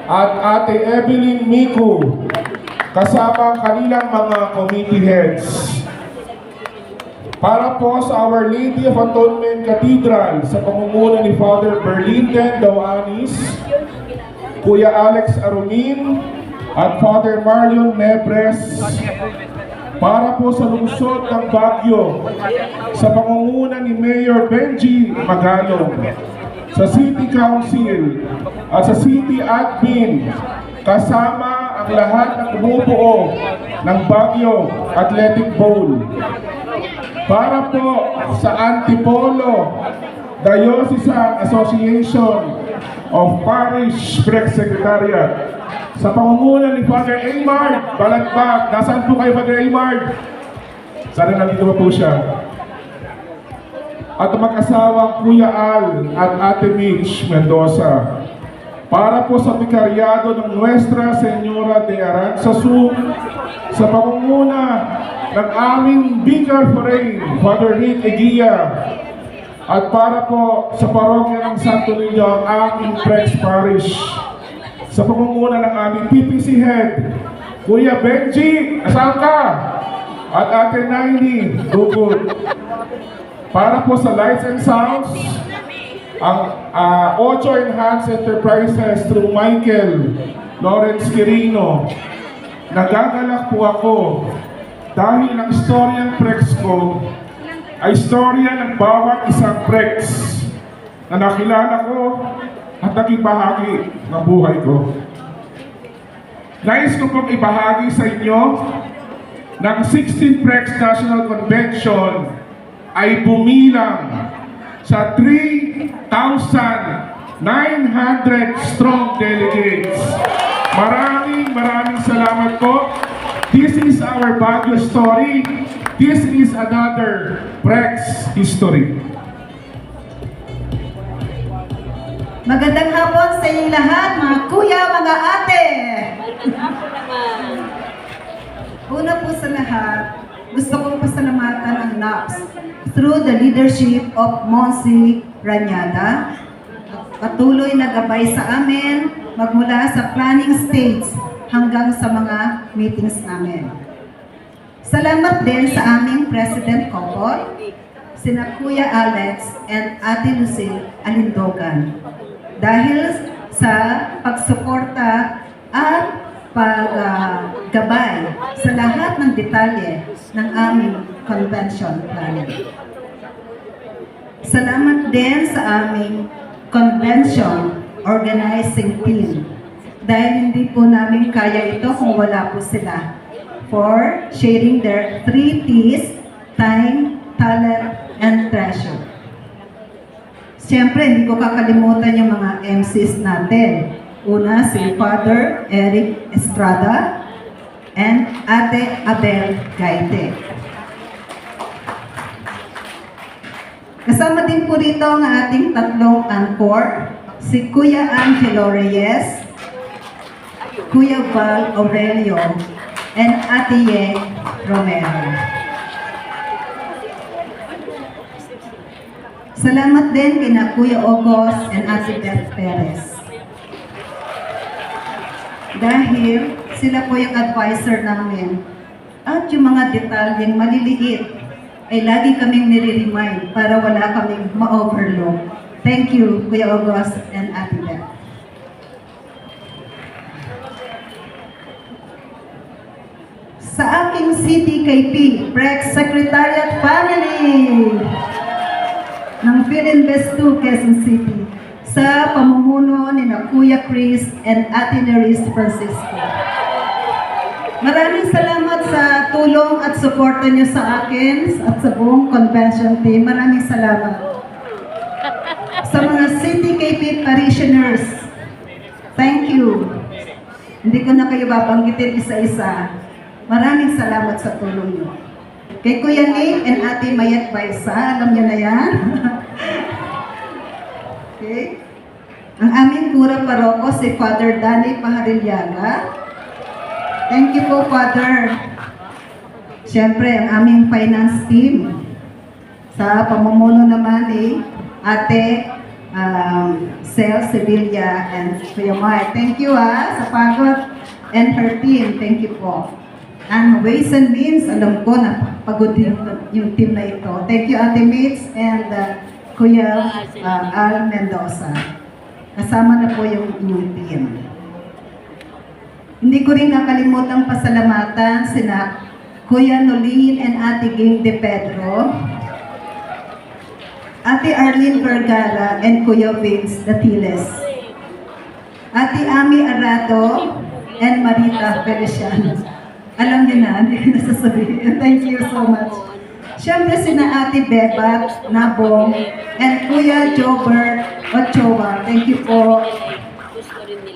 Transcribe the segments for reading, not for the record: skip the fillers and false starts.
at Ate Evelyn Miku, kasama ang kanilang mga committee heads. Para po sa Our Lady of Atonement Cathedral sa pamumuno ni Father Berlinden Dawanis, Kuya Alex Arumin, at Father Marion Nebres. Para po sa lungsod ng Baguio, sa pamumuno ni Mayor Benji Magalong, sa City Council at sa City Admin, kasama ang lahat ng bumubuo ng Baguio Athletic Bowl. Para po sa Antipolo Diocesan Association of Parish Press Secretariat, sa pamumuno ni Father Aymar Balagbag. Nasaan po kayo, Father Aymar? Sana nandito po siya. At mag-asawang Kuya Al at Ate Mitch Mendoza. Para po sa Bikaryado ng Nuestra Señora de Aranzazu, sa pamumuna ng aming Vicar Foreign, Father Rick Eguia. At para po sa parokya ng Santo Niño, ang aming Prex Parish, sa pamumuna ng aming PPC Head, Kuya Benji, asahan ka? At Ate Naini, Dugod. Para po sa Lights and Sounds, ang Ocho Enhanced Enterprises through Michael Lawrence Quirino. Nagagalak po ako dahil ang istoryang Prex ko ay istorya ng bawat isang Prex na nakilala ko at naging bahagi ng buhay ko. Nais ko pong ibahagi sa inyo ng 16th Prex National Convention ay bumilang sa 3,900 strong delegates. Maraming salamat po. This is our Baguio story. This is another Prex history. Magandang hapon sa inyong lahat, mga kuya, mga ate! Una po sa lahat, gusto kong pasalamatan ang NAPS through the leadership of Monsi Ranyada. Patuloy na gabay sa amin magmula sa planning stage hanggang sa mga meetings namin. Salamat din sa aming President Kokot, sina Kuya Alex and Ate Lucille Alindogan, dahil sa pagsuporta at paggabay sa lahat ng detalye ng aming convention planning. Salamat din sa aming convention organizing team, dahil hindi po namin kaya ito kung wala po sila, for sharing their 3 T's: time, talent, and treasure. Siyempre, hindi ko kakalimutan yung mga MCs natin. Una, si Father Eric Estrada and Ate Abel Gaite. Kasama din po rito ang ating tatlong anchor, si Kuya Angelo Reyes, Kuya Val Aurelio, and Ate Ye Romero. Salamat din kina Kuya Ogos and Ate Beth Perez, dahil sila po yung advisor namin, at yung mga detalyeng maliliit ay lagi kaming nire-remind para wala kaming ma-overlook. Thank you, Kuya Ogos and Ate Beth. Sa aking CTKP, Prex Secretariat Family ng Philinvest 2, Quezon City, sa pamumuno ni na Kuya Chris and Ate Neris Francisco. Maraming salamat sa tulong at suporta niyo sa akin at sa buong convention team. Maraming salamat. Sa mga CTKP parishioners, thank you. Hindi ko na kayo babanggitin isa-isa. Maraming salamat sa tulong niyo. Kay Kuya Nick and Ate Mayet Baisa, alam niyo na yan. Okay. Ang aming kura paroko si Father Danny Paharilyaga. Thank you po, Father. Siyempre, ang aming finance team. Sa pamumuno naman ni Ate Sel Sevilla and Kuya Mark. Thank you sa pagod and her team. Thank you po. And Ways and Means, alam ko na pagod yung team na ito. Thank you Ate Mates and Kuya Al Mendoza. Kasama na po yung inyong team. Hindi ko rin nakalimutang pasalamatan sina Kuya Nolene and Ate Ging De Pedro, Ate Arlene Vergara and Kuya Vince Datiles, Ate Ami Arado and Marita Feliciano. Alam niyo na, hindi ko nasasabihin. Thank you so much. Siyempre sina Ate Bebat Nabong and Kuya Jobert Ochoa. Thank you po.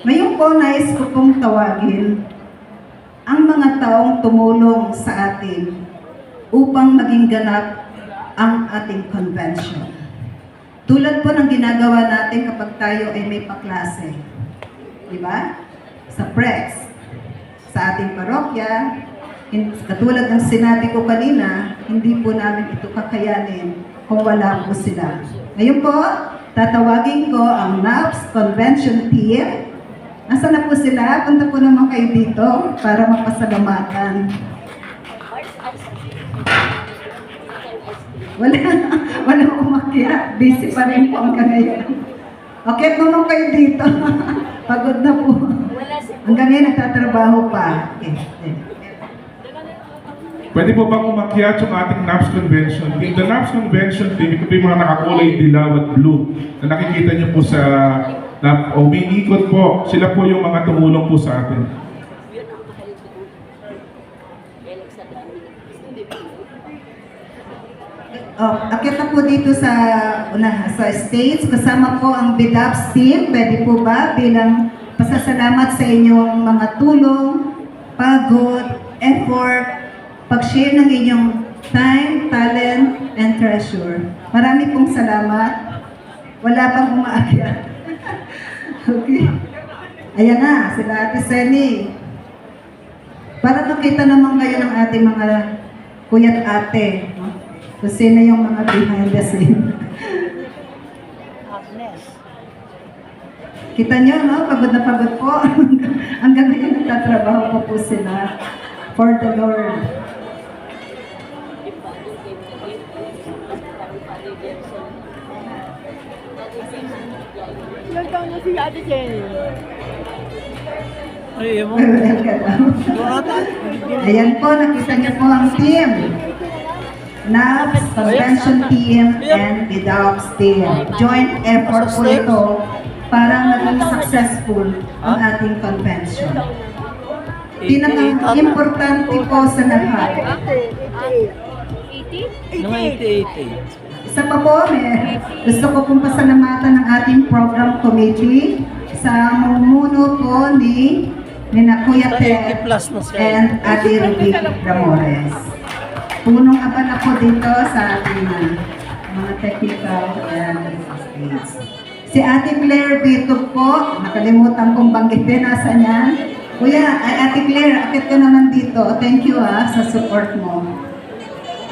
Ngayon po, nais ko pong tawagin ang mga taong tumulong sa atin upang maging ganap ang ating convention. Tulad po ng ginagawa natin kapag tayo ay may paklase. Diba? Sa PREX, sa ating parokya, katulad ng sinabi ko kanina, hindi po namin ito kakayanin kung wala po sila. Ngayon po, tatawagin ko ang NAPS Convention Team. Nasaan na po sila? Punta po naman kayo dito para mapasalamatan. Wala umakyat. Busy pa rin po hanggang ngayon. Okay, naman kayo dito. Pagod na po. Hanggang ngayon nagtatrabaho pa. Okay. Pwede po bang umakyat yung ating NAPS Convention? The NAPS Convention team, ito po yung mga nakakulay dilaw at blue na nakikita niyo po sa na umiikot po. Sila po yung mga tumulong po sa atin. Akit na po dito sa stage. Kasama po ang BDAPS team. Pwede po ba bilang pasasalamat sa inyong mga tulong, pagod, effort, pag-share ng inyong time, talent, and treasure. Marami pong salamat. Wala pang umaakyat. Okay. Ayan na, sila Ate Seni. Para makita naman kayo ng ating mga kuya at ate. No? Kung sino yung mga behind the scene. Kita nyo, no? Pagod na pagod po. Hanggang ngayon nagtatrabaho po sila for the Lord. Ilang taon na si Ate Jenny? Ayan po, nakita niyo po ang team. NAPS, Convention Team, and BDAPS Team. Joint effort po ito para maging successful ang ating convention. Pinaka-importante po sa lahat. 80? Isa pa po, gusto ko pong pasalamatan ng ating program committee sa mamumuno po ni Kuya Ted and Ate Ruby Ramores. Punong abala po dito sa ating mga technical and assistants. Si Ate Claire Bito po, nakalimutan kong banggitin, nasa niyan. Kuya, Ate Claire, akit ka naman dito. Thank you sa support mo.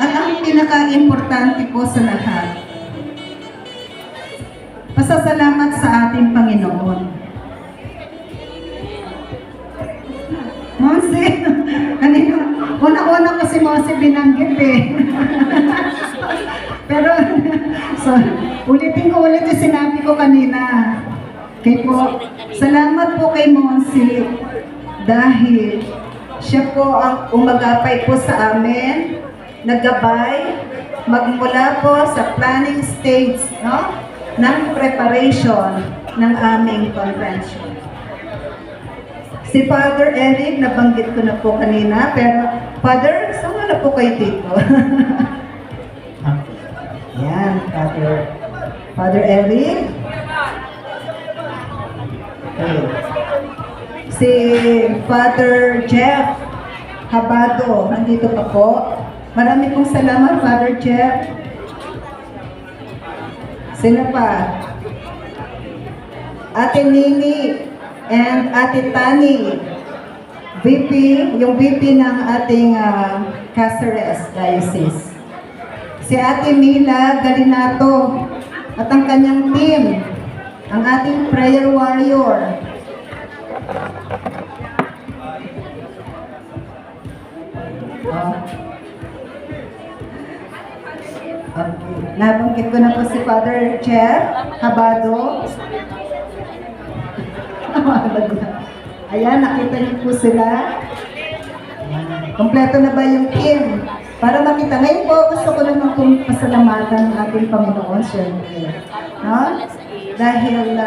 At ang pinaka-importante po sa lahat, pasasalamat sa ating Panginoon. Monse, kanina, una-una kasi Monse binanggit Pero, so, ulitin ko ulit yung sinabi ko kanina. Kaya po, salamat po kay Monse dahil siya po ang umagapay po sa amin, naggabay, magmula po sa planning stage, no, ng preparation ng aming convention. Si Father Eric, nabanggit ko na po kanina, pero Father, saan na po kayo dito? Yan, Father Eric. Okay. Si Father Jeff Habado, nandito pa po. Marami pong salamat, Father Jeff. Sino pa? Ate Nini and Ate Tani. VP, yung VP ng ating Caceres Diocese. Si Ate Mila Galinato at ang kanyang team. ang ating prayer warrior. Okay. Nabanggit ko na po si Father Chair Habado. Ayan, nakita niyo po sila. Kompleto na ba yung team? Para makita. Ngayon po, gusto ko naman pong pasalamatan ng ating Panginoon, syempre. No? Dahil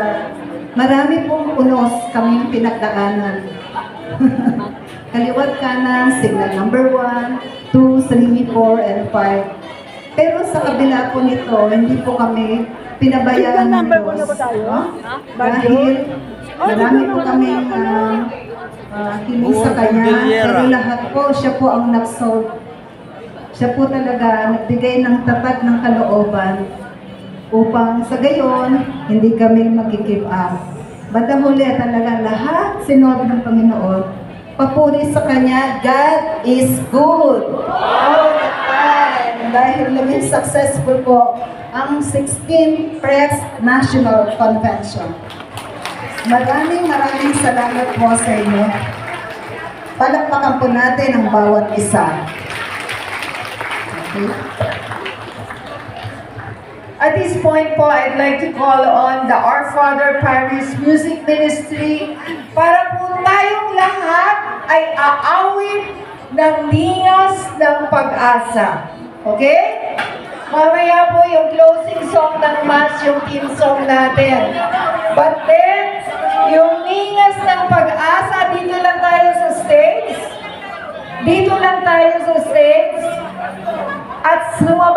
marami pong unos kaming pinagdaanan. Kaliwat kanan, signal number 1, 2, 3, 4, and 5. Pero sa kabila po nito, hindi po kami pinabayaan ng Diyos. No? Dahil marami po kami hiling sa Kanya, pero lahat po, siya po ang nag-solve. Siya po talaga nagbigay ng tapat ng kalooban upang sa gayon, hindi kami mag-give up. Bandang huli talaga lahat sinod ng Panginoon. Papuri sa Kanya, God is good all the time. Dahil naging successful po ang 16th Press National Convention. Maraming salamat po sa inyo. Palakpakan po natin ang bawat isa. Okay. At this point po, I'd like to call on the Our Father Parish Music Ministry para po tayong lahat ay aawit ng Ningas ng Pag-asa. Okay? Mamaya po yung closing song ng Mass, yung team song natin. But then, yung Ningas ng Pag-asa, dito lang tayo sa stage. Dito lang tayo sa stage. At sumabay